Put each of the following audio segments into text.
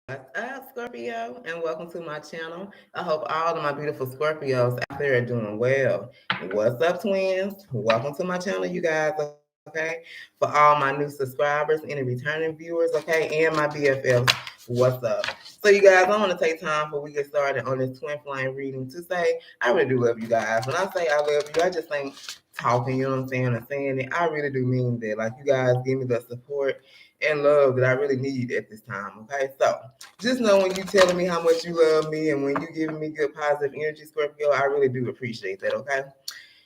What's up, Scorpio? And welcome to my channel. I hope all of my beautiful Scorpios out there are doing well. What's up, twins? Welcome to my channel, you guys, okay? For all my new subscribers, any returning viewers, okay, and my BFFs, what's up? So, you guys, I want to take time before we get started on this twin flame reading to say I really do love you guys. When I say I love you, I just ain't talking, you know what I'm saying, and saying it. I really do mean that. Like, you guys give me the support and love that I really need at this time, okay? So, just know when you telling me how much you love me and when you giving me good positive energy, Scorpio, I really do appreciate that, okay?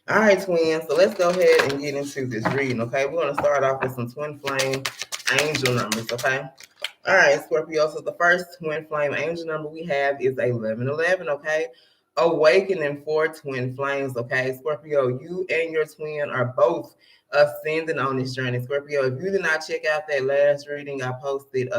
All right, twins. So let's go ahead and get into this reading, okay? We're going to start off with some twin flame angel numbers, okay? All right, Scorpio. So the first twin flame angel number we have is 1111, okay? Awakening for twin flames, okay? Scorpio, you and your twin are both ascending on this journey. Scorpio, if you did not check out that last reading I posted,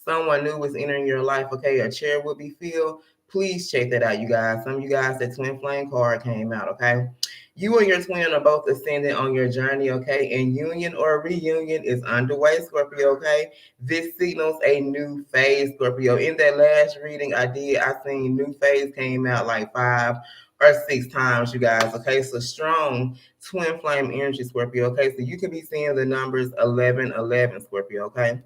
someone new was entering your life, okay? A chair will be filled. Please check that out, you guys. Some of you guys, that twin flame card came out, okay? You and your twin are both ascending on your journey, okay? And union or reunion is underway, Scorpio, okay? This signals a new phase, Scorpio. In that last reading I seen new phase came out like 5 or 6 times, you guys, okay? So strong twin flame energy, Scorpio, okay? So you could be seeing the numbers 1111, Scorpio, okay?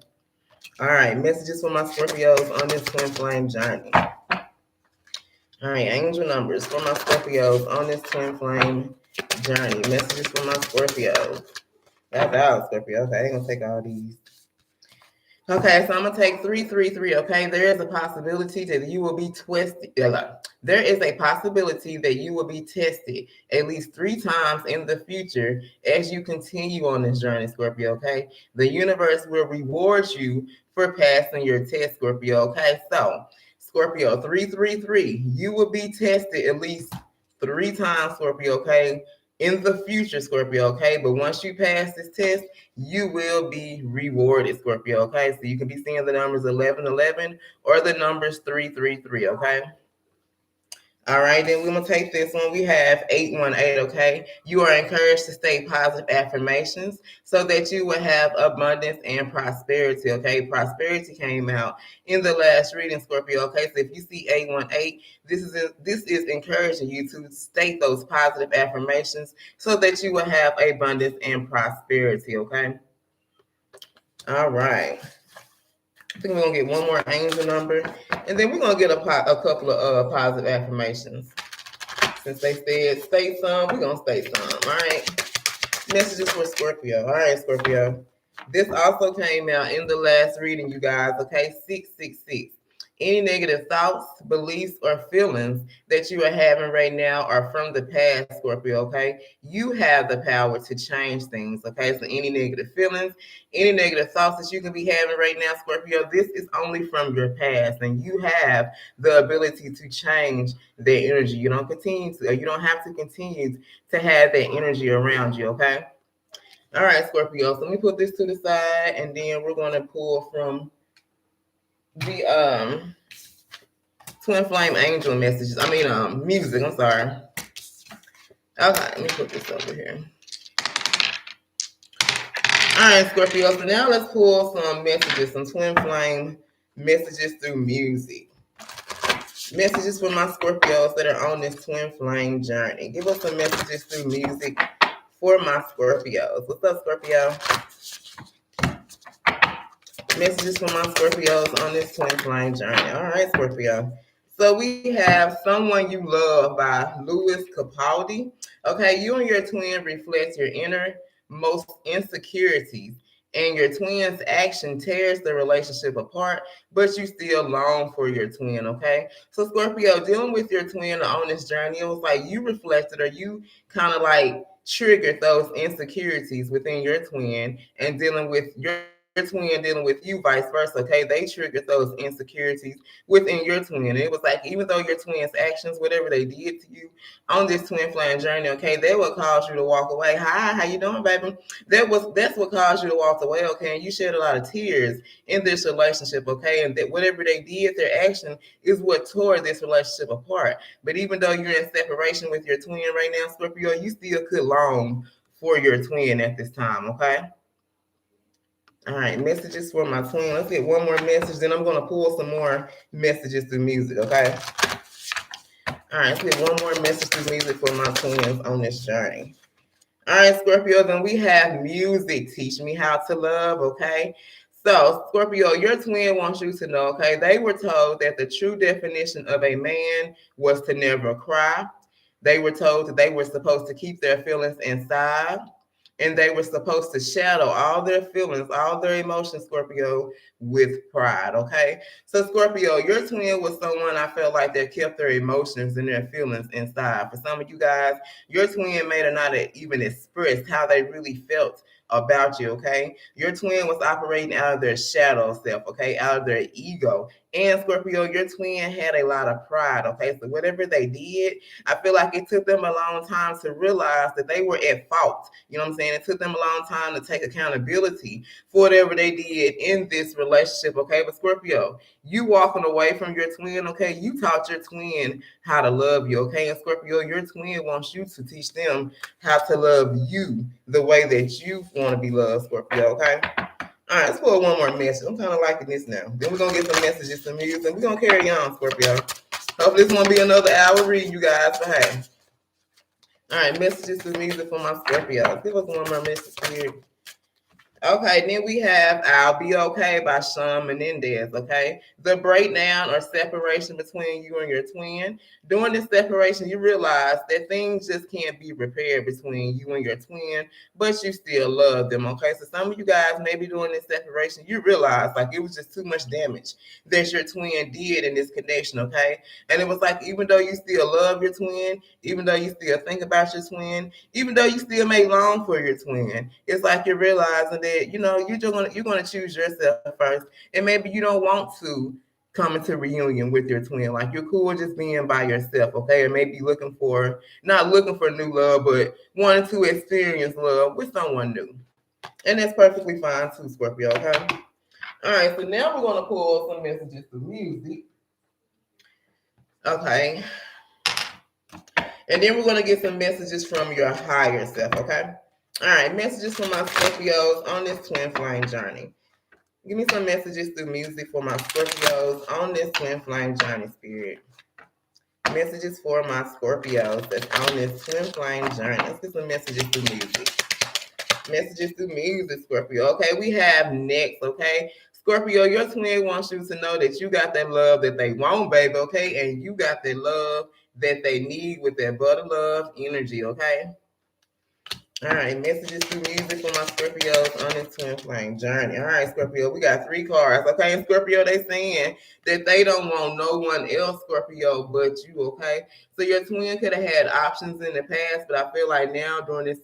All right, messages for my Scorpios on this twin flame journey. All right, angel numbers for my Scorpios on this twin flame journey. Messages for my Scorpios. That's out, Scorpio. Okay, I ain't gonna take all these. Okay, so I'm gonna take 333. Okay, there is a possibility that you will be twisted. There is a possibility that you will be tested at least 3 times in the future as you continue on this journey, Scorpio. Okay, the universe will reward you for passing your test, Scorpio. Okay, so Scorpio 333, you will be tested at least 3 times, Scorpio. Okay, in the future, Scorpio. Okay, but once you pass this test, you will be rewarded, Scorpio. Okay, so you can be seeing the numbers 1111 or the numbers 333. Okay. All right, then we're gonna take this one. We have 818. Okay, you are encouraged to state positive affirmations so that you will have abundance and prosperity. Okay, prosperity came out in the last reading, Scorpio. Okay, so if you see 818, this is encouraging you to state those positive affirmations so that you will have abundance and prosperity. Okay. All right. I think we're gonna get one more angel number, and then we're gonna get a couple of positive affirmations. Since they said stay some, we're gonna stay some. All right. Messages for Scorpio. All right, Scorpio. This also came out in the last reading, you guys. Okay, 666. Any negative thoughts, beliefs, or feelings that you are having right now are from the past, Scorpio. Okay, you have the power to change things. Okay, so any negative feelings, any negative thoughts that you can be having right now, Scorpio, this is only from your past, and you have the ability to change that energy. You don't have to continue to have that energy around you. Okay. All right, Scorpio. So let me put this to the side, and then we're going to pull from the twin flame angel messages. Music. I'm sorry. Okay, let me put this over here. All right, Scorpio. So now let's pull some messages, some twin flame messages through music. Messages for my Scorpios that are on this twin flame journey. Give us some messages through music for my Scorpios. What's up, Scorpio? Messages for my Scorpios on this twin flame journey. All right, Scorpio. So we have Someone You Love by Louis Capaldi. Okay, you and your twin reflect your innermost insecurities, and your twin's action tears the relationship apart, but you still long for your twin, okay? So Scorpio, dealing with your twin on this journey, it was like you reflected or you kind of like triggered those insecurities within your twin, and dealing with your twin dealing with you, vice versa. Okay, they triggered those insecurities within your twin. It was like even though your twin's actions, whatever they did to you on this twin flame journey, okay, they will cause you to walk away. Hi, how you doing, baby? That's what caused you to walk away, okay? And you shed a lot of tears in this relationship, okay? And that whatever they did, their action is what tore this relationship apart. But even though you're in separation with your twin right now, Scorpio, you still could long for your twin at this time, okay? All right, messages for my twin. Let's get one more message, then I'm going to pull some more messages through music, okay? All right, let's get one more message through music for my twins on this journey. All right, Scorpio, then we have music. Teach me how to love, okay? So, Scorpio, your twin wants you to know, okay, they were told that the true definition of a man was to never cry. They were told that they were supposed to keep their feelings inside, and they were supposed to shadow all their feelings, all their emotions, Scorpio, with pride, okay? So, Scorpio, your twin was someone I felt like that kept their emotions and their feelings inside. For some of you guys, your twin may have not even expressed how they really felt about you, okay? Your twin was operating out of their shadow self, okay? Out of their ego. And Scorpio, your twin had a lot of pride, okay? So whatever they did, I feel like it took them a long time to realize that they were at fault. You know what I'm saying? It took them a long time to take accountability for whatever they did in this relationship, okay? But Scorpio, you walking away from your twin, okay? You taught your twin how to love you, okay? And Scorpio, your twin wants you to teach them how to love you the way that you want to be loved, Scorpio, okay? All right, let's pull one more message. I'm kind of liking this now. Then we're going to get some messages, some music, and we're going to carry on, Scorpio. Hopefully this won't be another hour reading, you guys, but hey. All right, messages to music for my Scorpio. Give us one more message here. Okay, then we have I'll Be Okay by Sharon Menendez, okay? The breakdown or separation between you and your twin. During this separation, you realize that things just can't be repaired between you and your twin, but you still love them, okay? So some of you guys, maybe during this separation, you realize like it was just too much damage that your twin did in this connection, okay? And it was like, even though you still love your twin, even though you still think about your twin, even though you still may long for your twin, it's like you're realizing that you're gonna choose yourself first, and maybe you don't want to come into reunion with your twin. Like you're cool just being by yourself, okay? Or maybe not looking for new love, but wanting to experience love with someone new, and that's perfectly fine too, Scorpio. Okay. All right. So now we're gonna pull some messages to music. Okay. And then we're gonna get some messages from your higher self. Okay. All right, messages for my Scorpios on this twin flame journey. Give me some messages through music for my Scorpios on this twin flame journey, Spirit. Messages for my Scorpios that's on this twin flame journey. Let's get some messages through music. Messages through music, Scorpio. Okay, we have next, okay? Scorpio, your twin wants you to know that you got that love that they want, baby, okay? And you got that love that they need with that butter love energy, okay? All right, messages through music for my Scorpios on this twin flame journey. All right, Scorpio, we got 3 cards. Okay, and Scorpio, they saying that they don't want no one else, Scorpio, but you, okay? So your twin could have had options in the past, but I feel like now during this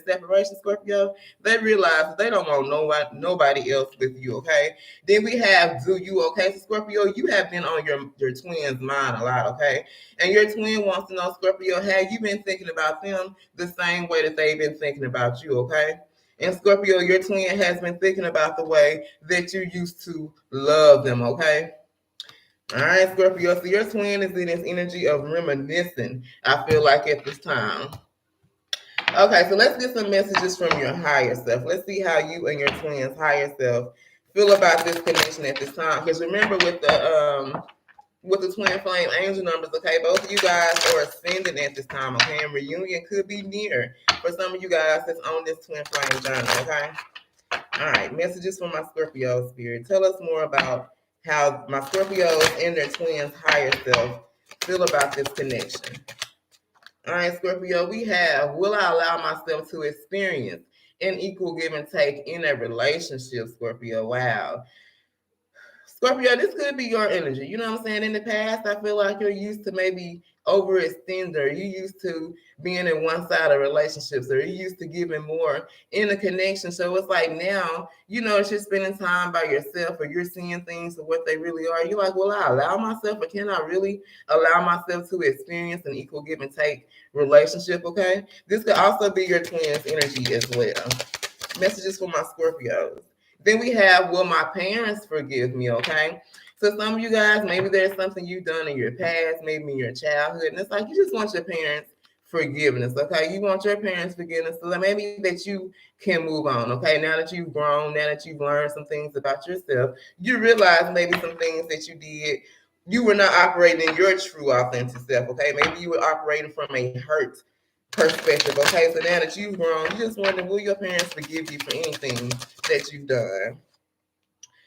separation, Scorpio, they realize that they don't want nobody else with you, okay? Then we have do you, okay? So Scorpio, you have been on your twin's mind a lot, okay? And your twin wants to know, Scorpio, have you been thinking about them the same way that they've been thinking about you, okay? And Scorpio, your twin has been thinking about the way that you used to love them, okay? All right, Scorpio, so your twin is in this energy of reminiscing, I feel like, at this time. Okay, so let's get some messages from your higher self. Let's see how you and your twin's higher self feel about this connection at this time. Because remember, with the twin flame angel numbers, okay, both of you guys are ascending at this time, okay, and reunion could be near for some of you guys that's on this twin flame journey, okay? All right, messages from my Scorpio spirit. Tell us more about how my Scorpios and their twins higher self feel about this connection. All right, Scorpio, we have, will I allow myself to experience an equal give and take in a relationship, Scorpio? Wow. Scorpio, this could be your energy. You know what I'm saying? In the past, I feel like you're used to maybe overextender. You're used to being in one side of relationships, or you're used to giving more in a connection. So it's like now, it's just spending time by yourself, or you're seeing things for what they really are. You're like, well, I allow myself, or can I really allow myself to experience an equal give and take relationship? Okay. This could also be your twin's energy as well. Messages for my Scorpios. Then we have, will my parents forgive me, okay? So some of you guys, maybe there's something you've done in your past, maybe in your childhood, and it's like you just want your parents forgiveness, okay? You want your parents' forgiveness so that maybe that you can move on, okay? Now that you've grown, now that you've learned some things about yourself, you realize maybe some things that you did, you were not operating in your true authentic self, okay? Maybe you were operating from a hurt perspective, okay? So now that you've grown, you just wonder, will your parents forgive you for anything that you've done?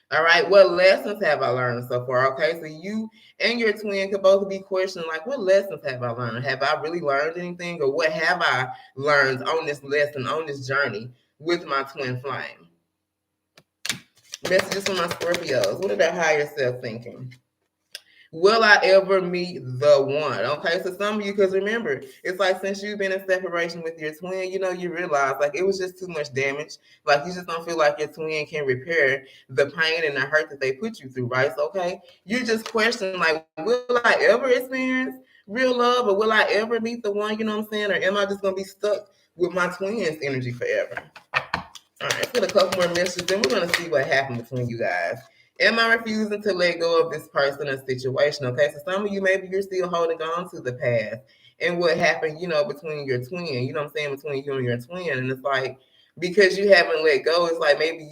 All right, what lessons have I learned so far? Okay, so you and your twin could both be questioning, like, what lessons have I learned? Have I really learned anything? Or what have I learned on this lesson, on this journey with my twin flame? Messages from my Scorpios. What are their higher self thinking? Will I ever meet the one? Okay, so some of you, because remember, it's like since you've been in separation with your twin, you realize like it was just too much damage. Like you just don't feel like your twin can repair the pain and the hurt that they put you through, right? So, okay, you're just questioning like, will I ever experience real love, or will I ever meet the one? You know what I'm saying? Or am I just gonna be stuck with my twin's energy forever? All right, let's get a couple more messages, then we're going to see what happened between you guys. Am I refusing to let go of this person or situation? Okay, so some of you, maybe you're still holding on to the past and what happened, between your twin, between you and your twin. And it's like, because you haven't let go, it's like maybe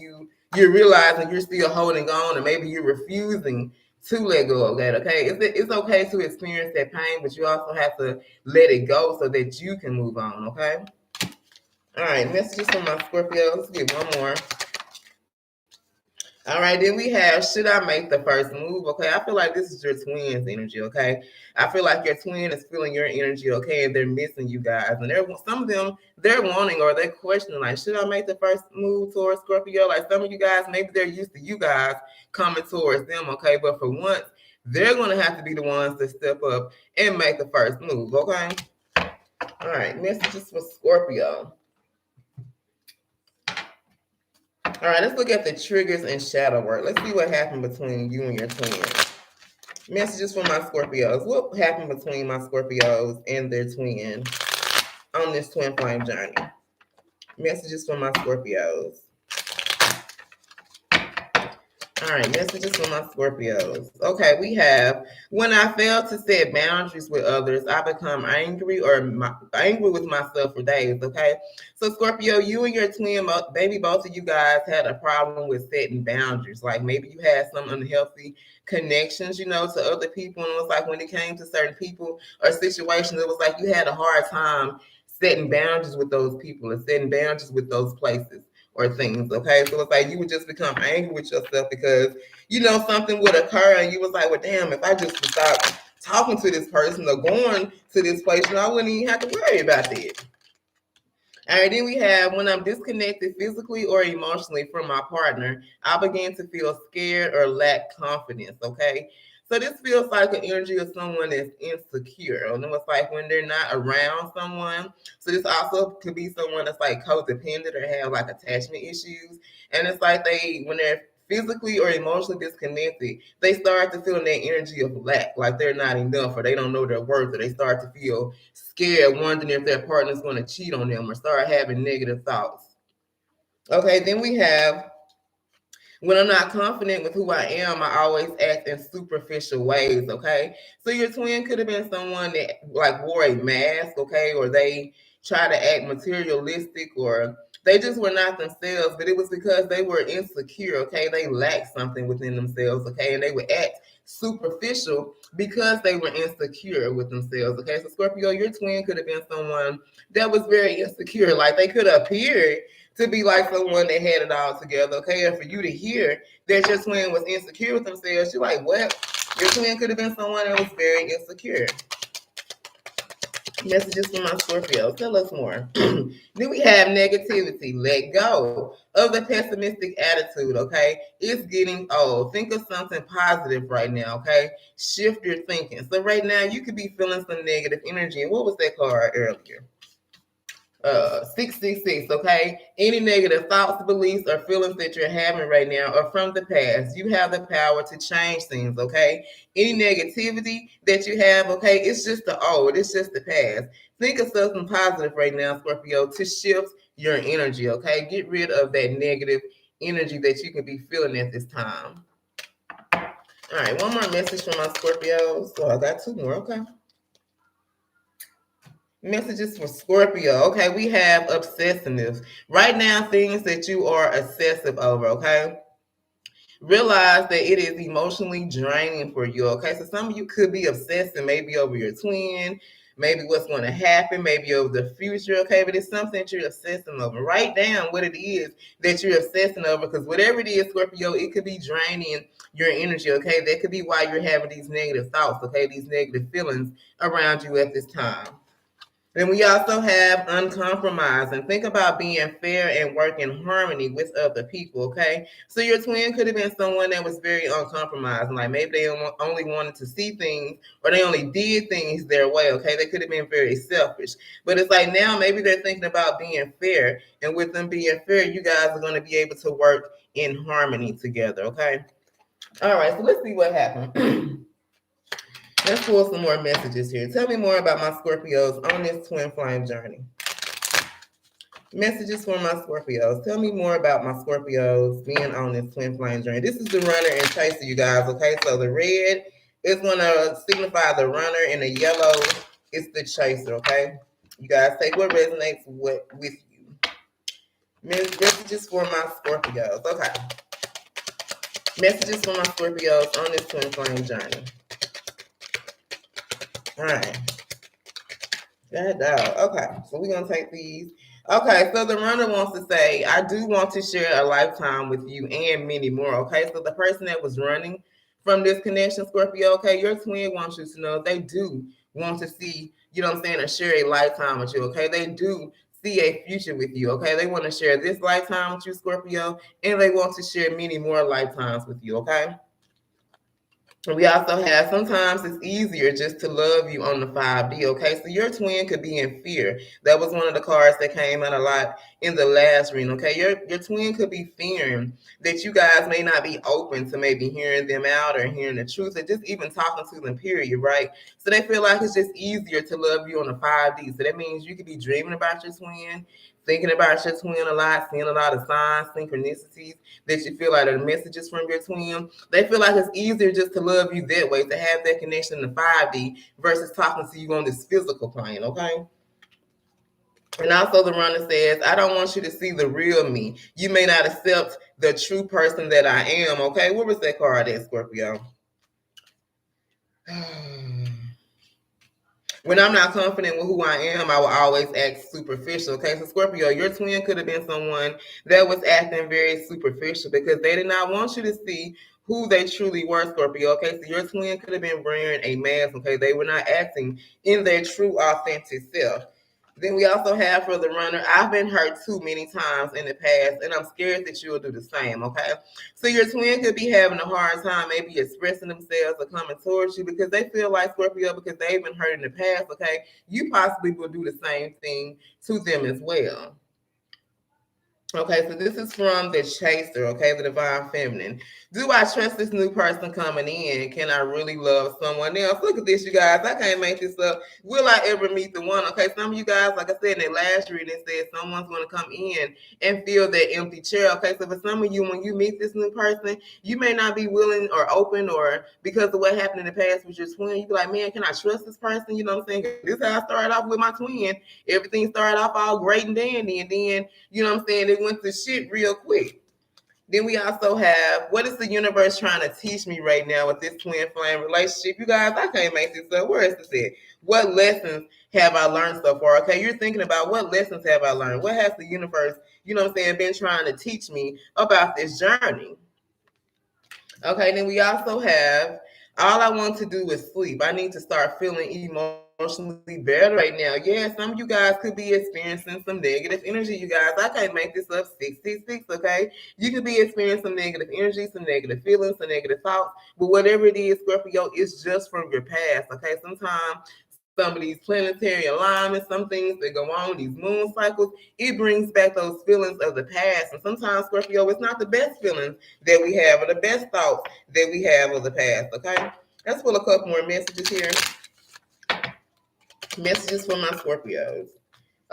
you're realizing you're still holding on, or maybe you're refusing to let go of that, okay? It's okay to experience that pain, but you also have to let it go so that you can move on, okay? All right, messages from my Scorpio. Let's get one more. All right, then we have, should I make the first move? Okay, I feel like this is your twin's energy, okay? I feel like your twin is feeling your energy, okay, and they're missing you guys. And some of them, they're wanting or they're questioning, like, should I make the first move towards Scorpio? Like some of you guys, maybe they're used to you guys coming towards them, okay? But for once, they're going to have to be the ones to step up and make the first move, okay? All right, messages for Scorpio. All right, let's look at the triggers and shadow work. Let's see what happened between you and your twin. Messages from my Scorpios. What happened between my Scorpios and their twin on this twin flame journey? Messages from my Scorpios. All right, messages from my Scorpios. Okay, we have, when I fail to set boundaries with others, I become angry angry with myself for days, okay? So Scorpio, you and your twin, maybe both of you guys had a problem with setting boundaries. Like maybe you had some unhealthy connections, to other people. And it was like when it came to certain people or situations, it was like you had a hard time setting boundaries with those people and setting boundaries with those places or things, okay? So it's like you would just become angry with yourself because, something would occur and you was like, well, damn, if I just would stop talking to this person or going to this place, I wouldn't even have to worry about that. All right, then we have, when I'm disconnected physically or emotionally from my partner, I begin to feel scared or lack confidence, okay? So this feels like an energy of someone that's insecure. And it's like when they're not around someone. So this also could be someone that's like codependent or have like attachment issues. And it's like when they're physically or emotionally disconnected, they start to feel that energy of lack, like they're not enough or they don't know their worth, or they start to feel scared, wondering if their partner's going to cheat on them or start having negative thoughts. Okay, then we have, when I'm not confident with who I am, I always act in superficial ways, okay? So your twin could have been someone that like wore a mask, okay? Or they try to act materialistic, or they just were not themselves, but it was because they were insecure, okay? They lacked something within themselves, okay? And they would act superficial because they were insecure with themselves, okay? So Scorpio, your twin could have been someone that was very insecure. Like they could appear to be like someone that had it all together, okay? And for you to hear that your twin was insecure with themselves, you're like, what? Your twin could have been someone that was very insecure. Messages from my Scorpio. Tell us more. Then we have negativity. Let go of the pessimistic attitude, okay? It's getting old. Think of something positive right now, okay? Shift your thinking. So right now, you could be feeling some negative energy. And what was that card earlier? 666, okay? Any negative thoughts, beliefs, or feelings that you're having right now are from the past. You have the power to change things, okay? Any negativity that you have, okay, it's just the old, it's just the past. Think of something positive right now, Scorpio, to shift your energy, okay? Get rid of that negative energy that you can be feeling at this time. All right, one more message from my Scorpios. So I got two more, okay? Messages for Scorpio. Okay, we have obsessiveness. Right now, things that you are obsessive over, okay? Realize that it is emotionally draining for you, okay? So some of you could be obsessing maybe over your twin, maybe what's going to happen, maybe over the future, okay? But it's something that you're obsessing over. Write down what it is that you're obsessing over, because whatever it is, Scorpio, it could be draining your energy, okay? That could be why you're having these negative thoughts, okay? These negative feelings around you at this time. Then we also have uncompromising. Think about being fair and work in harmony with other people, okay? So your twin could have been someone that was very uncompromising. Like maybe they only wanted to see things, or they only did things their way, okay? They could have been very selfish. But it's like now maybe they're thinking about being fair. And with them being fair, you guys are going to be able to work in harmony together, okay? All right, so let's see what happened. Let's pull some more messages here. Tell me more about my Scorpios on this twin flame journey. Messages for my Scorpios. Tell me more about my Scorpios being on this twin flame journey. This is the runner and chaser, you guys, okay? So the red is going to signify the runner, and the yellow is the chaser, okay? You guys take what resonates with you. Messages for my Scorpios. Okay. Messages for my Scorpios on this twin flame journey. All right. Good dog. Okay, so we're going to take these. Okay, so the runner wants to say, I do want to share a lifetime with you and many more. Okay, so the person that was running from this connection, Scorpio, okay, your twin wants you to know they do want to see, you know what I'm saying, or share a lifetime with you. Okay, they do see a future with you. Okay, they want to share this lifetime with you, Scorpio, and they want to share many more lifetimes with you. Okay. We also have sometimes it's easier just to love you on the 5D, okay? So your twin could be in fear. That was one of the cards that came out a lot in the last reading, okay? Your twin could be fearing that you guys may not be open to maybe hearing them out or hearing the truth, or just even talking to them, period, right? So they feel like it's just easier to love you on the 5D. So that means you could be dreaming about your twin, thinking about your twin a lot, seeing a lot of signs, synchronicities that you feel like are messages from your twin. They feel like it's easier just to love you that way, to have that connection in the 5D versus talking to you on this physical plane, okay? And also the runner says, I don't want you to see the real me. You may not accept the true person that I am, okay? Where was that card at, Scorpio? When I'm not confident with who I am, I will always act superficial. Okay, so Scorpio, your twin could have been someone that was acting very superficial because they did not want you to see who they truly were, Scorpio. Okay, so your twin could have been wearing a mask. Okay, they were not acting in their true, authentic self. Then we also have for the runner, I've been hurt too many times in the past, and I'm scared that you'll do the same, okay? So your twin could be having a hard time maybe expressing themselves or coming towards you because they feel like, Scorpio, because they've been hurt in the past, okay? You possibly will do the same thing to them as well. Okay, so this is from the chaser, okay, the divine feminine. Do I trust this new person coming in? Can I really love someone else? Look at this, you guys. I can't make this up. Will I ever meet the one? Okay, some of you guys, like I said in that last reading, said someone's going to come in and fill that empty chair. Okay, so for some of you, when you meet this new person, you may not be willing or open, or because of what happened in the past with your twin, you be like, man, can I trust this person? You know what I'm saying? This is how I started off with my twin. Everything started off all great and dandy, and then, you know what I'm saying, it went to shit real quick. Then we also have, what is the universe trying to teach me right now with this twin flame relationship? You guys, I can't make this up. Where is this at? What lessons have I learned so far? Okay, you're thinking about what lessons have I learned? What has the universe, you know what I'm saying, been trying to teach me about this journey? Okay, then we also have, all I want to do is sleep. I need to start feeling emotionally better right now. Yeah, some of you guys could be experiencing some negative energy, you guys. I can't make this up. 666, okay? You could be experiencing some negative energy, some negative feelings, some negative thoughts. But whatever it is, Scorpio, it's just from your past, okay? Sometimes some of these planetary alignments, some things that go on, these moon cycles, it brings back those feelings of the past. And sometimes, Scorpio, it's not the best feelings that we have or the best thoughts that we have of the past, okay? Let's pull a couple more messages here. Messages for my Scorpios.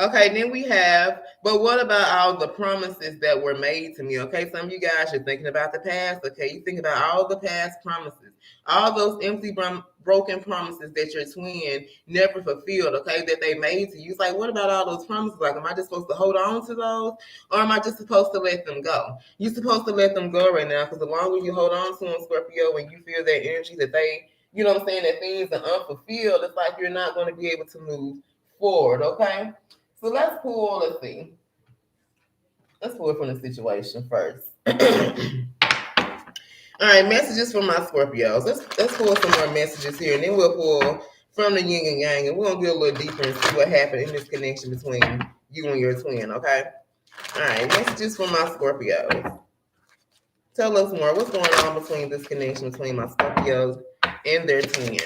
Okay, then we have, but what about all the promises that were made to me? Okay, some of you guys are thinking about the past. Okay, you think about all the past promises, all those empty, broken promises that your twin never fulfilled. Okay, that they made to you. It's like, what about all those promises? Like, am I just supposed to hold on to those, or am I just supposed to let them go? You're supposed to let them go right now, because the longer you hold on to them, Scorpio, when you feel that energy that they, you know what I'm saying, that things are unfulfilled, it's like you're not going to be able to move forward. Okay. So let's pull, let's see. Let's pull it from the situation first. All right, messages from my Scorpios. Let's pull some more messages here, and then we'll pull from the yin and yang, and we're gonna get a little deeper and see what happened in this connection between you and your twin, okay? All right, messages from my Scorpios. Tell us more. What's going on between this connection between my Scorpios and their twin?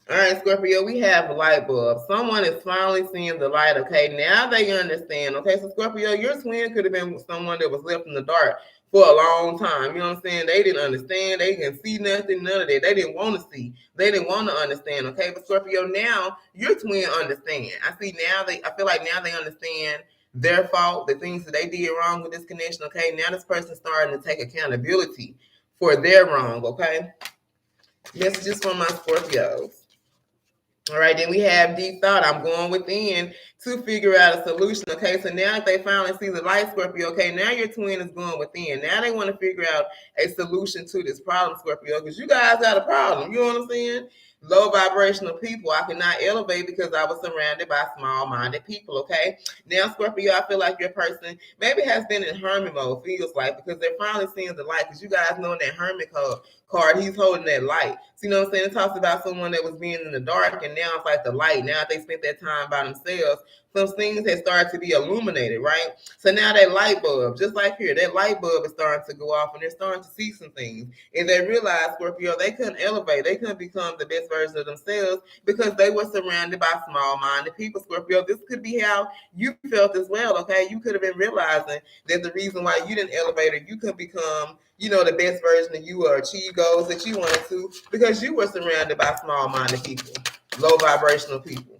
All right, Scorpio, we have a light bulb. Someone is finally seeing the light, okay? Now they understand, okay? So, Scorpio, your twin could have been someone that was left in the dark for a long time. You know what I'm saying? They didn't understand. They didn't see nothing, none of that. They didn't want to see. They didn't want to understand, okay? But, Scorpio, now your twin understand. I feel like now they understand their fault, the things that they did wrong with this connection, okay? Now this person's starting to take accountability for their wrong, okay? Messages from my Scorpios. All right, then we have deep thought. I'm going within to figure out a solution. Okay, so now that they finally see the light, Scorpio, okay, now your twin is going within. Now they want to figure out a solution to this problem, Scorpio, because you guys got a problem. You know what I'm saying? Low vibrational people. I cannot elevate because I was surrounded by small-minded people, okay? Now, Scorpio, I feel like your person maybe has been in hermit mode, feels like, because they're finally seeing the light. Because you guys know in that hermit card, he's holding that light. So, you know what I'm saying? It talks about someone that was being in the dark, and now it's like the light. Now they spent that time by themselves, some things have started to be illuminated, right? So now that light bulb, just like here, that light bulb is starting to go off, and they're starting to see some things. And they realize, Scorpio, they couldn't elevate. They couldn't become the best version of themselves because they were surrounded by small-minded people, Scorpio. This could be how you felt as well, okay? You could have been realizing that the reason why you didn't elevate or you couldn't become, you know, the best version of you or achieve goals that you wanted to because you were surrounded by small-minded people, low vibrational people.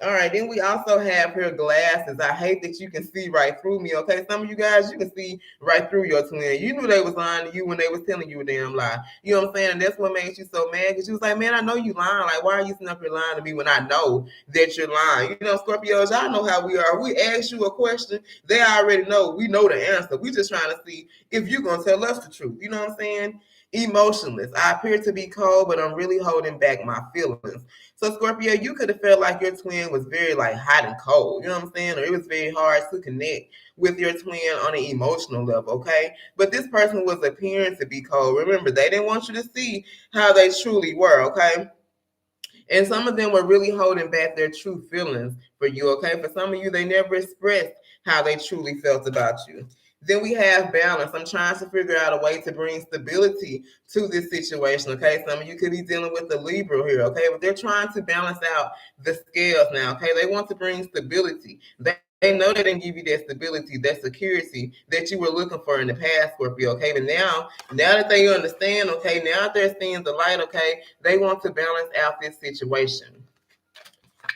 All right, then we also have here glasses. I hate that you can see right through me, okay? Some of you guys, you can see right through your twin. You knew they was lying to you when they was telling you a damn lie. You know what I'm saying? And that's what made you so mad, because you was like, man, I know you lying. Like, why are you sitting up here lying to me when I know that you're lying? You know, Scorpios, y'all know how we are. We ask you a question, they already know. We know the answer. We just trying to see if you're going to tell us the truth. You know what I'm saying? Emotionless. I appear to be cold, but I'm really holding back my feelings. So, Scorpio, you could have felt like your twin was very like hot and cold. You know what I'm saying? Or it was very hard to connect with your twin on an emotional level, okay? But this person was appearing to be cold. Remember, they didn't want you to see how they truly were, okay? And some of them were really holding back their true feelings for you, okay? For some of you, they never expressed how they truly felt about you. Then we have balance. I'm trying to figure out a way to bring stability to this situation, okay? Some of you could be dealing with the Libra here, okay? But they're trying to balance out the scales now, okay? They want to bring stability. They know they didn't give you that stability, that security that you were looking for in the past, Scorpio, okay? But now that they understand, okay, now that they're seeing the light, okay, they want to balance out this situation.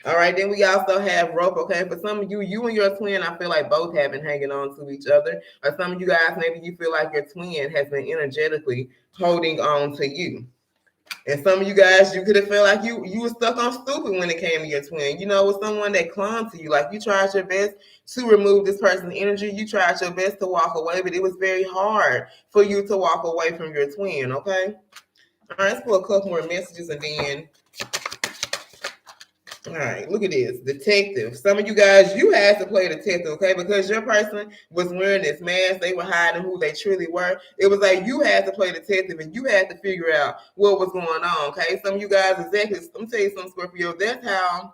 All right, then we also have rope, okay? For some of you, you and your twin, I feel like both have been hanging on to each other. Or some of you guys, maybe you feel like your twin has been energetically holding on to you. And some of you guys, you could have felt like you were stuck on stupid when it came to your twin. You know, with someone that clung to you. Like you tried your best to remove this person's energy. You tried your best to walk away, but it was very hard for you to walk away from your twin, okay? All right, let's pull a couple more messages and then... All right, look at this. Detective. Some of you guys, you had to play detective, okay? Because your person was wearing this mask. They were hiding who they truly were. It was like you had to play detective and you had to figure out what was going on, okay? Some of you guys, exactly. Let me tell you something, Scorpio. That's how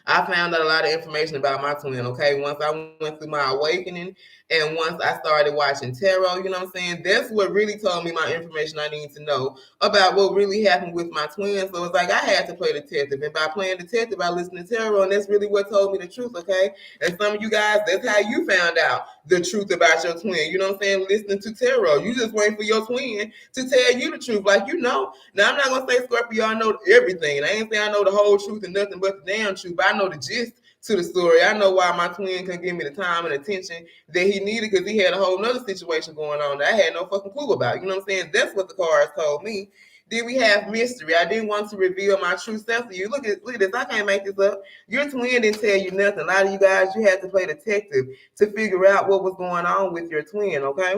I found out a lot of information about my twin, okay? Once I went through my awakening and once I started watching tarot, you know what I'm saying? That's what really told me my information I need to know about what really happened with my twin. So it's like I had to play detective. And by playing detective, I listened to tarot, and that's really what told me the truth, okay? And some of you guys, that's how you found out the truth about your twin. You know what I'm saying? Listening to tarot. You just waiting for your twin to tell you the truth. Like, you know. Now, I'm not going to say, Scorpio, I know everything. And I ain't saying I know the whole truth and nothing but the damn truth. But I know the gist to the story. I know why my twin couldn't give me the time and attention that he needed, because he had a whole nother situation going on that I had no fucking clue about. You know what I'm saying? That's what the cards told me. Then we have mystery. I didn't want to reveal my true self to you. Look at this. I can't make this up. Your twin didn't tell you nothing. A lot of you guys, you had to play detective to figure out what was going on with your twin, okay?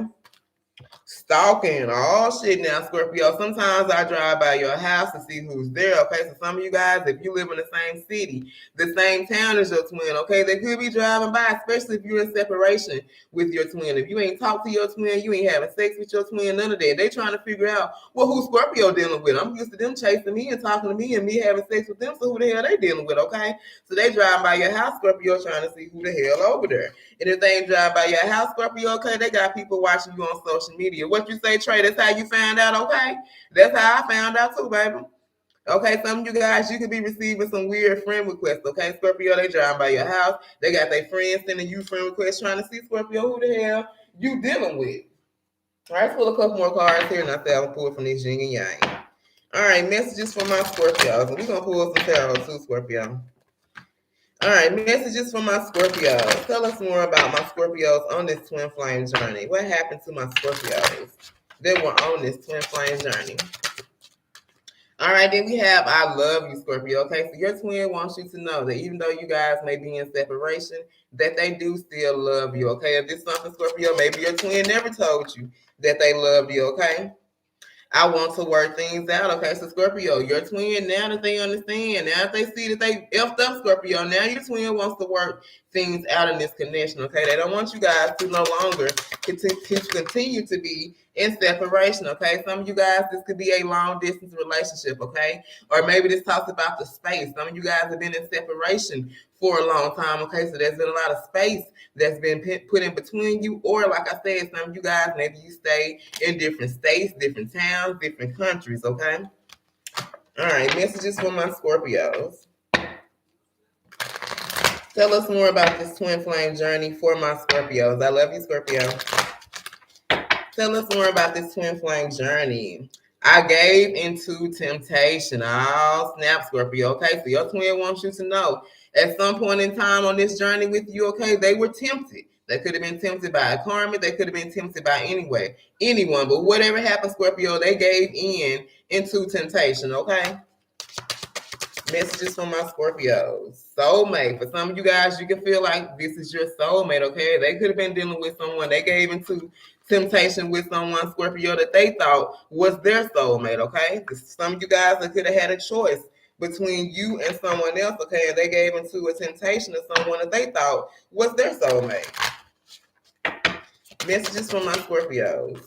Stalking, all shit now, Scorpio. Sometimes I drive by your house to see who's there, okay? So some of you guys, if you live in the same city, the same town as your twin, okay, they could be driving by, especially if you're in separation with your twin. If you ain't talked to your twin, you ain't having sex with your twin, none of that. They trying to figure out, well, who Scorpio dealing with. I'm used to them chasing me and talking to me and me having sex with them, so who the hell they dealing with, okay? So they drive by your house, Scorpio, trying to see who the hell over there. And if they ain't drive by your house, Scorpio, okay, they got people watching you on social media. What you say, Trey, that's how you found out, okay? That's how I found out too, baby. Okay, some of you guys, you could be receiving some weird friend requests, okay? Scorpio, they driving by your house. They got their friends sending you friend requests trying to see, Scorpio, who the hell you dealing with. All right, let's pull a couple more cards here, and I say I'll pull from this yin and yang. All right, messages for my Scorpios. We're going to pull some tarot too, Scorpio. All right, messages from my Scorpios. Tell us more about my Scorpios on this twin flame journey. What happened to my Scorpios that were on this twin flame journey? All right, then we have I love you, Scorpio. Okay, so your twin wants you to know that even though you guys may be in separation, that they do still love you. Okay, if this is something, Scorpio, maybe your twin never told you that they loved you. Okay. I want to work things out. Okay, so Scorpio, your twin, now that they understand, now that they see that they effed up, Scorpio, now your twin wants to work things out in this connection. Okay, they don't want you guys to no longer continue to be in separation. Okay, some of you guys, this could be a long distance relationship. Okay, or maybe this talks about the space. Some of you guys have been in separation for a long time. Okay, so there's been a lot of space that's been put in between you, or like I said, some of you guys, maybe you stay in different states, different towns, different countries, okay? All right, messages for my Scorpios. Tell us more about this twin flame journey for my Scorpios. I love you, Scorpio. Tell us more about this twin flame journey. I gave into temptation. Oh, snap, Scorpio. Okay, so your twin wants you to know at some point in time on this journey with you, okay, they were tempted. They could have been tempted by a karmic. They could have been tempted by anyone. But whatever happened, Scorpio, they gave into temptation, okay? Messages from my Scorpios. Soulmate. For some of you guys, you can feel like this is your soulmate, okay? They could have been dealing with someone. They gave into temptation with someone, Scorpio, that they thought was their soulmate, okay? Some of you guys that could have had a choice between you and someone else, okay? And they gave into a temptation of someone that they thought was their soulmate. Messages from my Scorpios.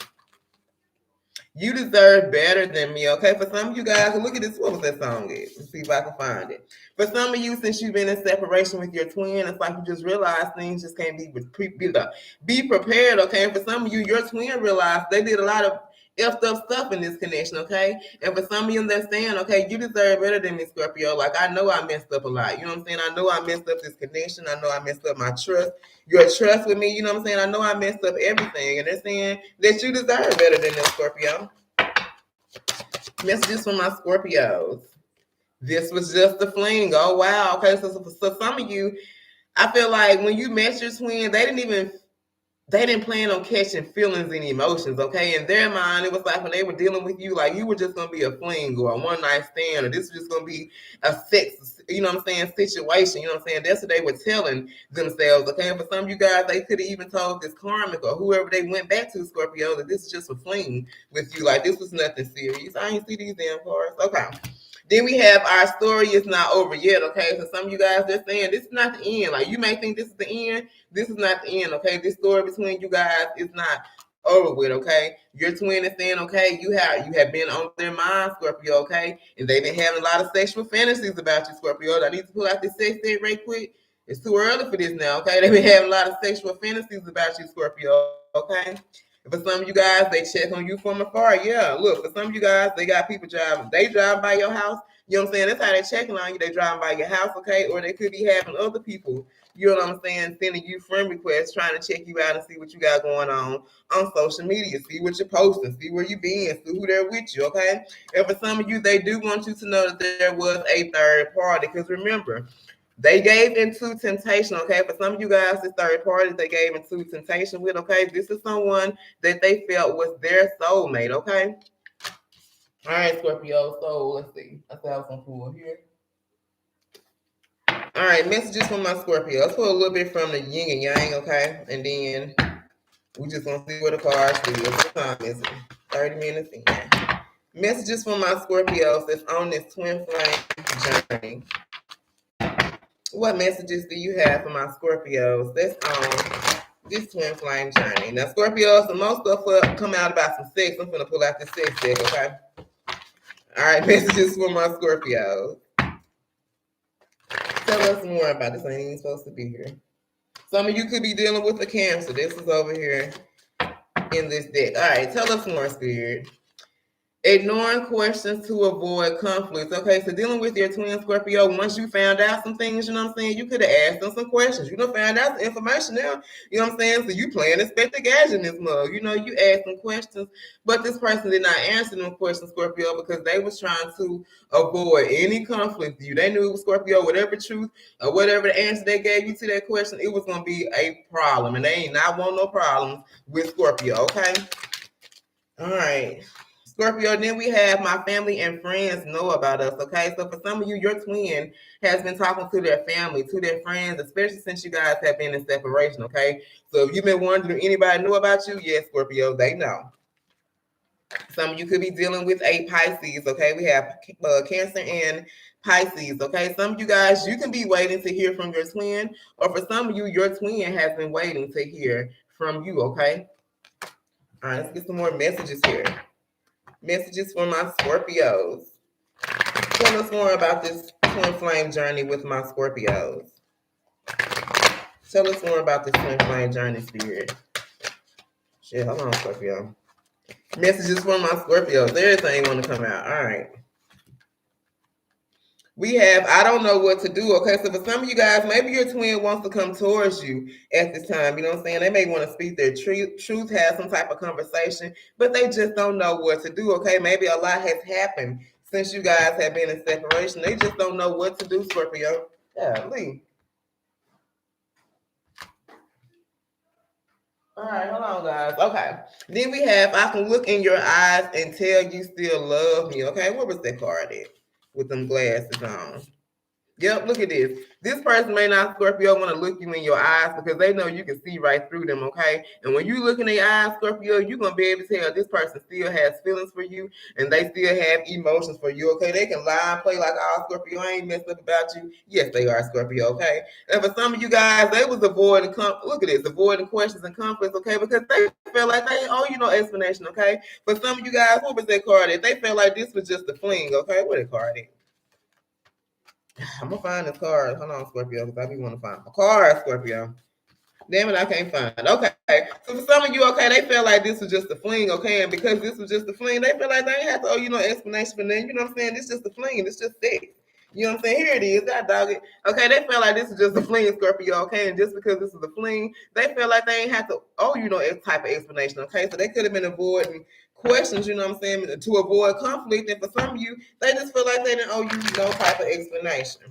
You deserve better than me, okay? For some of you guys, look at this. What was that song? Let's see if I can find it. For some of you, since you've been in separation with your twin, it's like you just realized things just can't be prepared, okay? And for some of you, your twin realized they did a lot of effed up stuff in this connection, okay? And for some of you that's saying, okay, you deserve better than me, Scorpio. Like, I know I messed up a lot. You know what I'm saying? I know I messed up this connection. I know I messed up my trust. Your trust with me, you know what I'm saying? I know I messed up everything. And they're saying that you deserve better than them, Scorpio. Messages from my Scorpios. This was just a fling. Oh, wow. Okay, so some of you, I feel like when you met your twin, they didn't plan on catching feelings and emotions, okay? In their mind, it was like when they were dealing with you, like you were just going to be a fling or a one-night stand, or this was just going to be a sex, you know what I'm saying, situation, you know what I'm saying? That's what they were telling themselves, okay? And for some of you guys, they could have even told this karmic or whoever they went back to, Scorpio, that this is just a fling with you, like this was nothing serious. I ain't see these damn cards. Okay. Then we have our story is not over yet, okay? So some of you guys, they're saying this is not the end. Like, you may think this is the end. This is not the end, okay? This story between you guys is not over with, okay? Your twin is saying, okay, you have been on their mind, Scorpio, okay? And they've been having a lot of sexual fantasies about you, Scorpio. I need to pull out this sex date right quick. It's too early for this now, okay? They've been having a lot of sexual fantasies about you, Scorpio, okay? For some of you guys, they check on you from afar. Yeah, look, for some of you guys, they got people driving. They drive by your house. You know what I'm saying? That's how they're checking on you. They driving by your house, okay? Or they could be having other people, you know what I'm saying, sending you friend requests, trying to check you out and see what you got going on social media, see what you're posting, see where you been, see who they're with you, okay? And for some of you, they do want you to know that there was a third party, because remember, they gave into temptation, okay? For some of you guys, this third party they gave into temptation with, okay? This is someone that they felt was their soulmate, okay? All right, Scorpio, so let's see. I said I was going to pull here. All right, messages from my Scorpio. Let's pull a little bit from the yin and yang, okay? And then we just going to see what the cards do. What time is it? 30 minutes in. Messages from my Scorpios that's on this twin flame journey. What messages do you have for my Scorpios that's on this twin flame journey? Now, Scorpios, the most stuff will come out about some sex. I'm going to pull out this sex deck, okay? All right, messages for my Scorpios. Tell us more about this. I ain't even supposed to be here. Some of you could be dealing with a Cancer. This is over here in this deck. All right, tell us more, Spirit. Ignoring questions to avoid conflicts. Okay, so dealing with your twin Scorpio, once you found out some things, you know what I'm saying, you could have asked them some questions. You done found out some information now, you know what I'm saying? So you playing expected gadget in this mug. You know, you asked some questions, but this person did not answer them questions, Scorpio, because they was trying to avoid any conflict with you. They knew it was Scorpio, whatever truth or whatever the answer they gave you to that question, it was going to be a problem. And they ain't not want no problems with Scorpio, okay? All right. Scorpio, then we have my family and friends know about us, okay? So for some of you, your twin has been talking to their family, to their friends, especially since you guys have been in separation, okay? So if you've been wondering, anybody know about you? Yes, Scorpio, they know. Some of you could be dealing with a Pisces, okay? We have Cancer and Pisces, okay? Some of you guys, you can be waiting to hear from your twin, or for some of you, your twin has been waiting to hear from you, okay? All right, let's get some more messages here. Messages for my Scorpios. Tell us more about this twin flame journey with my Scorpios. Tell us more about this twin flame journey, Spirit. Shit, hold on, Scorpio. Messages for my Scorpios. Everything want to come out. All right. We have, I don't know what to do, okay? So for some of you guys, maybe your twin wants to come towards you at this time, you know what I'm saying? They may want to speak their truth, have some type of conversation, but they just don't know what to do, okay? Maybe a lot has happened since you guys have been in separation. They just don't know what to do, Scorpio. Yeah, Lee. All right, hold on, guys. Okay. Then we have, I can look in your eyes and tell you still love me, okay? What was that card at? With them glasses on. Yep, look at this. This person may not, Scorpio, want to look you in your eyes because they know you can see right through them, okay? And when you look in their eyes, Scorpio, you're going to be able to tell this person still has feelings for you and they still have emotions for you, okay? They can lie and play like, oh, Scorpio, I ain't messed up about you. Yes, they are, Scorpio, okay? And for some of you guys, they was avoiding, look at this, avoiding questions and conflicts, okay? Because they felt like they owe you no explanation, okay? For some of you guys, what was that card at? They felt like this was just a fling, okay? What that card at? I'm gonna find this card. Hold on, Scorpio, because I be want to find my card, Scorpio. Damn it, I can't find it. Okay. So for some of you, okay, they felt like this was just a fling, okay? And because this was just a fling, they feel like they ain't have to owe you no explanation for nothing. You know what I'm saying? It's just a fling. It's just sex. You know what I'm saying? Here it is. God dog it. Okay, they felt like this is just a fling, Scorpio, okay? And just because this is a fling, they feel like they ain't have to owe you no type of explanation, okay? So they could have been avoiding questions, you know what I'm saying, to avoid conflict. And for some of you, they just feel like they didn't owe you no type of explanation.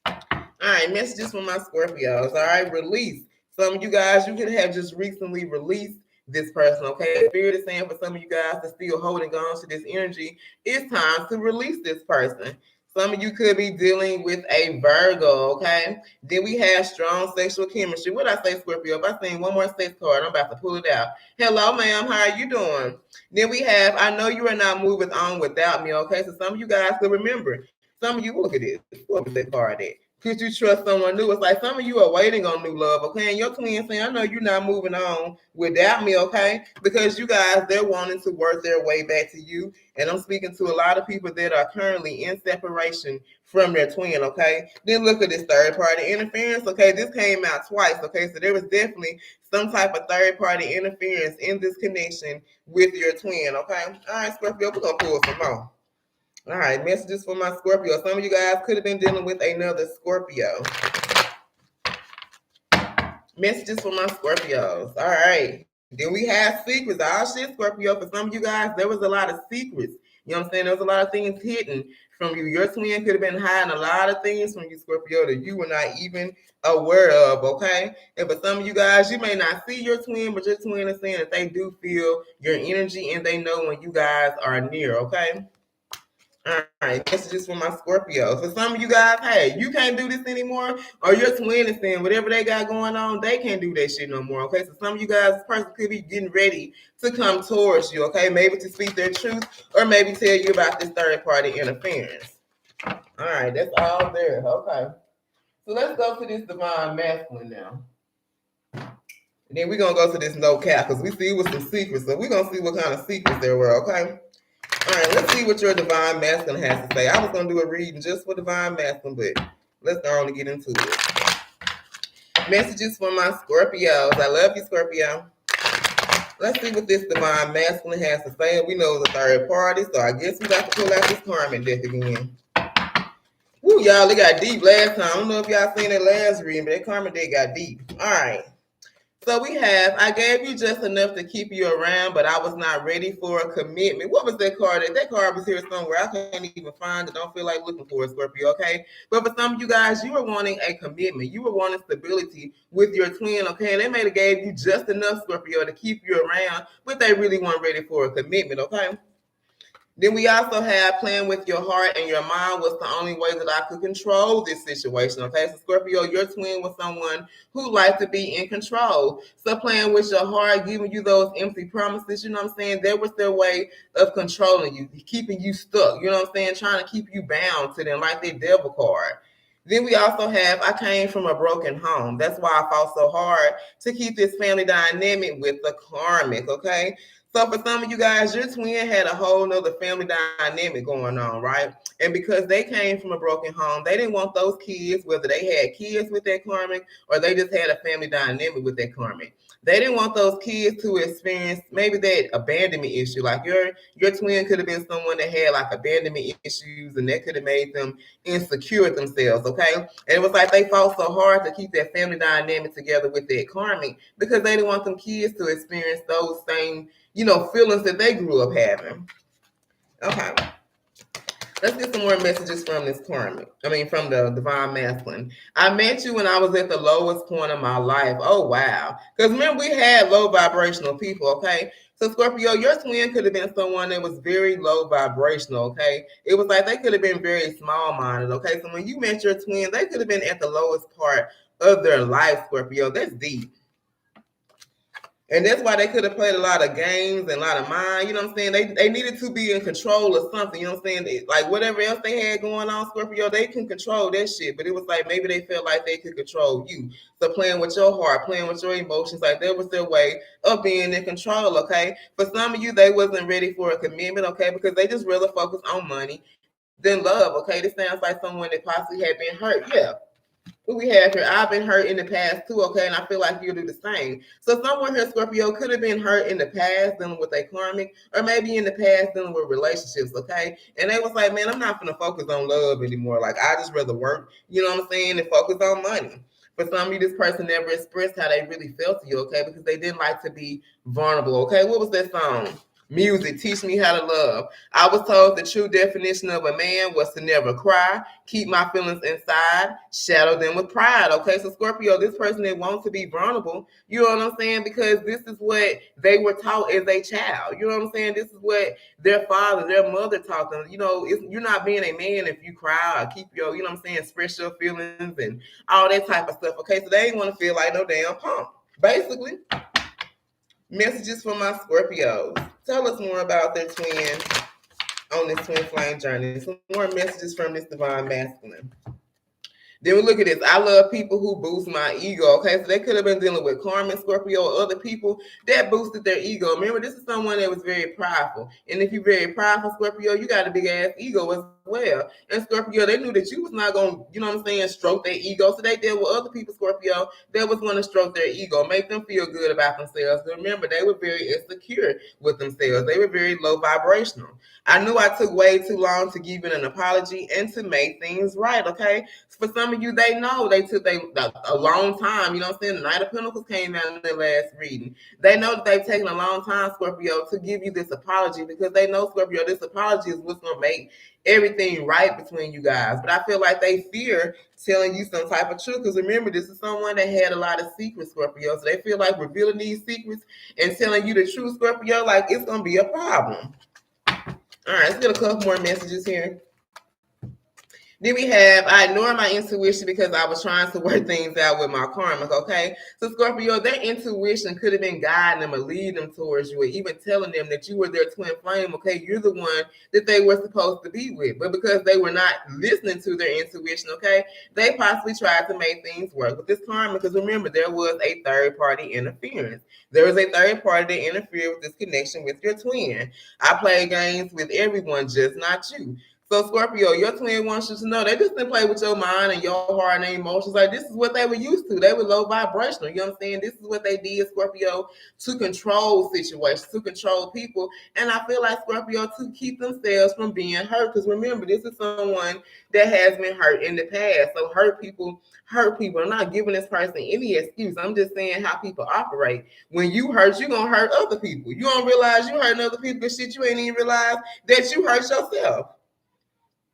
All right, messages from my Scorpios. All right, release. Some of you guys, you could have just recently released this person, okay? Spirit is saying for some of you guys that's still holding on to this energy, it's time to release this person. Some of you could be dealing with a Virgo, okay? Then we have strong sexual chemistry. What I say, Scorpio? If I seen one more sex card, I'm about to pull it out. Hello, ma'am. How are you doing? Then we have, I know you are not moving on without me, okay? So some of you guys could remember. Some of you, look at this. What was that card at? Could you trust someone new? It's like some of you are waiting on new love, okay? And your twin saying, I know you're not moving on without me, okay? Because you guys, they're wanting to work their way back to you. And I'm speaking to a lot of people that are currently in separation from their twin, okay? Then look at this third party interference, okay? This came out twice, okay? So there was definitely some type of third party interference in this connection with your twin, okay? All right, Scorpio, we're going to pull some more. All right, messages for my Scorpio. Some of you guys could have been dealing with another Scorpio. Messages for my Scorpios. All right. Then we have secrets. All shit, Scorpio. For some of you guys, there was a lot of secrets. You know what I'm saying? There was a lot of things hidden from you. Your twin could have been hiding a lot of things from you, Scorpio, that you were not even aware of, okay? And for some of you guys, you may not see your twin, but your twin is saying that they do feel your energy and they know when you guys are near, okay? All right, messages for my Scorpio. For some of you guys, hey, you can't do this anymore, or your twin is saying whatever they got going on, they can't do that shit no more. Okay, so some of you guys, this person could be getting ready to come towards you. Okay, maybe to speak their truth, or maybe tell you about this third party interference. All right, that's all there. Okay, so let's go to this divine masculine now. And then we're gonna go to this no cap because we see it was some secrets. So we're gonna see what kind of secrets there were. Okay. All right, let's see what your divine masculine has to say. I was going to do a reading just for divine masculine, but let's go on and get into it. Messages for my Scorpios. I love you, Scorpio. Let's see what this divine masculine has to say. We know it's a third party, so I guess we got to pull out this Karmic deck again. Woo, y'all, it got deep last time. I don't know if y'all seen that last reading, but that Karmic deck got deep. All right. So we have, I gave you just enough to keep you around, but I was not ready for a commitment. What was that card? That card was here somewhere. I can't even find it. Don't feel like looking for it, Scorpio, okay? But for some of you guys, you were wanting a commitment. You were wanting stability with your twin, okay? And they may have gave you just enough, Scorpio, to keep you around, but they really weren't ready for a commitment, okay? Then we also have playing with your heart and your mind was the only way that I could control this situation. Okay, so Scorpio, your twin was someone who liked to be in control. So playing with your heart, giving you those empty promises, you know what I'm saying? That was their way of controlling you, keeping you stuck, you know what I'm saying? Trying to keep you bound to them like their devil card. Then we also have, I came from a broken home. That's why I fought so hard to keep this family dynamic with the Karmic, okay? So for some of you guys, your twin had a whole nother family dynamic going on, right? And because they came from a broken home, they didn't want those kids, whether they had kids with that Karmic or they just had a family dynamic with that Karmic. They didn't want those kids to experience maybe that abandonment issue. Like your twin could have been someone that had like abandonment issues and that could have made them insecure themselves, okay? And it was like they fought so hard to keep that family dynamic together with that Karmic because they didn't want them kids to experience those same, feelings that they grew up having. Okay. Let's get some more messages from this Karmic. From the divine masculine. I met you when I was at the lowest point of my life. Oh, wow. Because remember, we had low vibrational people, okay? So, Scorpio, your twin could have been someone that was very low vibrational, okay? It was like they could have been very small-minded, okay? So when you met your twin, they could have been at the lowest part of their life, Scorpio. That's deep. And that's why they could have played a lot of games and a lot of mind. You know what I'm saying? They needed to be in control of something. You know what I'm saying? Like whatever else they had going on, Scorpio, they can control that shit. But it was like maybe they felt like they could control you. So playing with your heart, playing with your emotions, like that was their way of being in control, okay? For some of you, they wasn't ready for a commitment, okay? Because they just rather focus on money than love, okay? This sounds like someone that possibly had been hurt. Yeah. What we have here, I've been hurt in the past too, okay? And I feel like you'll do the same. So someone here, Scorpio, could have been hurt in the past dealing with a Karmic, or maybe in the past dealing with relationships, okay? And they was like, man, I'm not going to focus on love anymore. Like, I just rather work, you know what I'm saying, and focus on money. For some of you, this person never expressed how they really felt to you, okay? Because they didn't like to be vulnerable, okay? What was that song? Music, teach me how to love. I was told the true definition of a man was to never cry, keep my feelings inside, shadow them with pride. Okay, so Scorpio, this person that wants to be vulnerable, you know what I'm saying? Because this is what they were taught as a child. You know what I'm saying? This is what their father, their mother taught them. You're not being a man if you cry or keep your, you know what I'm saying, express your feelings and all that type of stuff. Okay, so they ain't want to feel like no damn punk, basically. Messages from my Scorpios. Tell us more about their twin on this twin flame journey. Some more messages from this divine masculine. Then we look at this. I love people who boost my ego. Okay, so they could have been dealing with Karmic, Scorpio, or other people that boosted their ego. Remember, this is someone that was very prideful. And if you're very prideful, Scorpio, you got a big ass ego as well. And Scorpio, they knew that you was not going to, you know what I'm saying, stroke their ego. So they dealt with other people, Scorpio, that was going to stroke their ego, make them feel good about themselves. But remember, they were very insecure with themselves. They were very low vibrational. I knew I took way too long to give an apology and to make things right, okay? For some of you, they know they took a long time. You know what I'm saying? The Knight of Pentacles came out in their last reading. They know that they've taken a long time, Scorpio, to give you this apology because they know, Scorpio, this apology is what's going to make everything right between you guys. But I feel like they fear telling you some type of truth because remember, this is someone that had a lot of secrets, Scorpio. So they feel like revealing these secrets and telling you the truth, Scorpio, like it's going to be a problem. All right, let's get a couple more messages here. Then we have, I ignored my intuition because I was trying to work things out with my karmic, okay? So Scorpio, their intuition could have been guiding them or leading them towards you or even telling them that you were their twin flame, okay? You're the one that they were supposed to be with. But because they were not listening to their intuition, okay, they possibly tried to make things work with this karmic because remember, there was a third-party interference. There was a third party that interfered with this connection with your twin. I play games with everyone, just not you. So Scorpio, your twin wants you to know they just didn't play with your mind and your heart and emotions. Like this is what they were used to. They were low vibrational. You know what I'm saying? This is what they did, Scorpio, to control situations, to control people. And I feel like Scorpio to keep themselves from being hurt. Because remember, this is someone that has been hurt in the past. So hurt people. I'm not giving this person any excuse. I'm just saying how people operate. When you hurt, you're gonna hurt other people. You don't realize you hurting other people because shit you ain't even realize that you hurt yourself.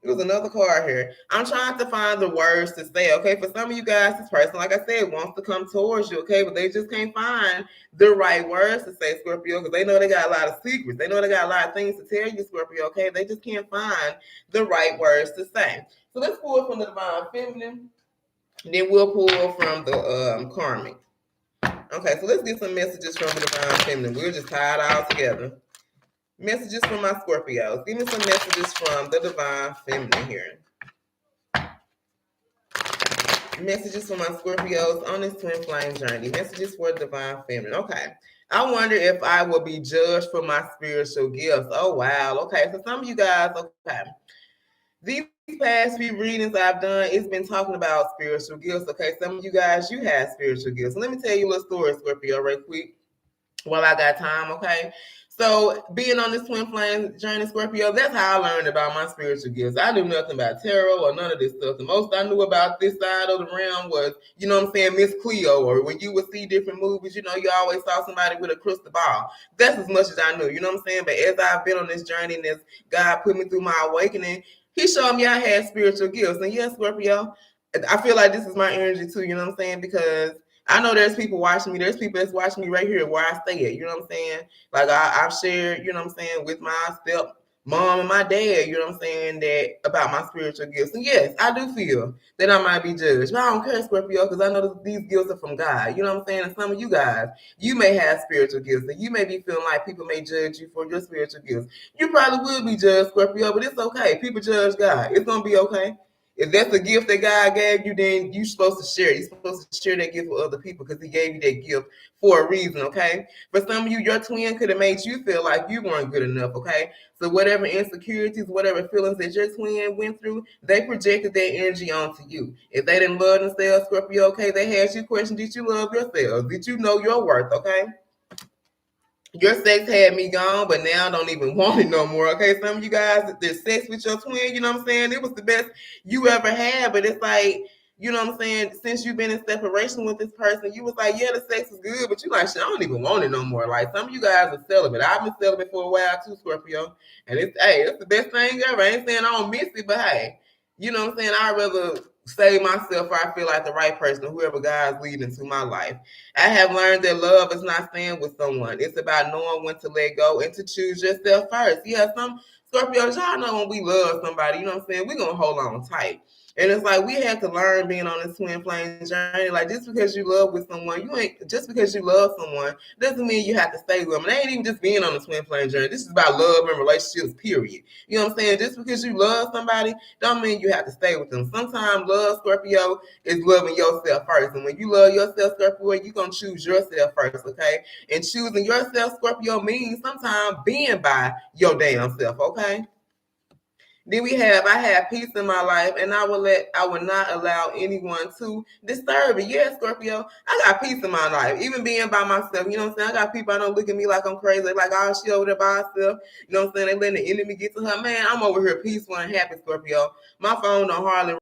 It was another card here. I'm trying to find the words to say, okay? For some of you guys, this person, like I said, wants to come towards you, okay? But they just can't find the right words to say, Scorpio, because they know they got a lot of secrets. They know they got a lot of things to tell you, Scorpio, okay? They just can't find the right words to say. So let's pull from the Divine Feminine. Then we'll pull from the Karmic. Okay, so let's get some messages from the Divine Feminine. We'll just tie it all together. Messages from my Scorpios. Give me some messages from the Divine Feminine here. Messages for my Scorpios on this twin flame journey. Messages for the Divine Feminine. Okay. I wonder if I will be judged for my spiritual gifts. Oh, wow. Okay. So some of you guys, okay. These past few readings I've done, it's been talking about spiritual gifts. Okay. Some of you guys, you have spiritual gifts. So let me tell you a little story, Scorpio, right quick. While I got time, okay? So being on this twin flame journey, Scorpio, that's how I learned about my spiritual gifts. I knew nothing about tarot or none of this stuff. The most I knew about this side of the realm was, you know what I'm saying, Miss Cleo, or when you would see different movies, you know, you always saw somebody with a crystal ball. That's as much as I knew, you know what I'm saying? But as I've been on this journey and as God put me through my awakening, he showed me I had spiritual gifts. And yes, Scorpio, I feel like this is my energy too, you know what I'm saying? Because I know there's people watching me. There's people that's watching me right here where I stay at. You know what I'm saying? Like I've shared, you know what I'm saying, with my step mom and my dad, you know what I'm saying, that about my spiritual gifts. And yes, I do feel that I might be judged. But I don't care, Scorpio, because I know that these gifts are from God. You know what I'm saying? And some of you guys, you may have spiritual gifts, and you may be feeling like people may judge you for your spiritual gifts. You probably will be judged, Scorpio, but it's okay. People judge God. It's going to be okay. If that's a gift that God gave you, then you're supposed to share. You're supposed to share that gift with other people because he gave you that gift for a reason, okay? For some of you, your twin could have made you feel like you weren't good enough, okay? So whatever insecurities, whatever feelings that your twin went through, they projected their energy onto you. If they didn't love themselves, Scorpio, okay, they had you question, did you love yourself? Did you know your worth, okay? Your sex had me gone, but now I don't even want it no more. Okay, some of you guys, the sex with your twin, you know what I'm saying? It was the best you ever had, but it's like, you know what I'm saying? Since you've been in separation with this person, you was like, yeah, the sex is good, but you like, shit, I don't even want it no more. Like some of you guys are celibate. I've been celibate for a while too, Scorpio, and it's the best thing ever. I ain't saying I don't miss it, but hey, you know what I'm saying? I'd rather save myself where I feel like the right person, whoever God's leading to my life. I have learned that love is not staying with someone. It's about knowing when to let go and to choose yourself first. Yeah, some Scorpios, y'all know when we love somebody, you know what I'm saying? We're going to hold on tight. And it's like we had to learn being on this twin flame journey. Like just because you love with someone, just because you love someone doesn't mean you have to stay with them. And it ain't even just being on the twin flame journey. This is about love and relationships, period. You know what I'm saying? Just because you love somebody don't mean you have to stay with them. Sometimes love, Scorpio, is loving yourself first. And when you love yourself, Scorpio, you're going to choose yourself first, okay? And choosing yourself, Scorpio, means sometimes being by your damn self, okay? Then I had peace in my life, and I would not allow anyone to disturb it. Yeah, Scorpio, I got peace in my life, even being by myself. You know what I'm saying? I got people I don't look at me like I'm crazy, like, oh, she over there by herself. You know what I'm saying? They letting the enemy get to her. Man, I'm over here peaceful and happy, Scorpio. My phone don't hardly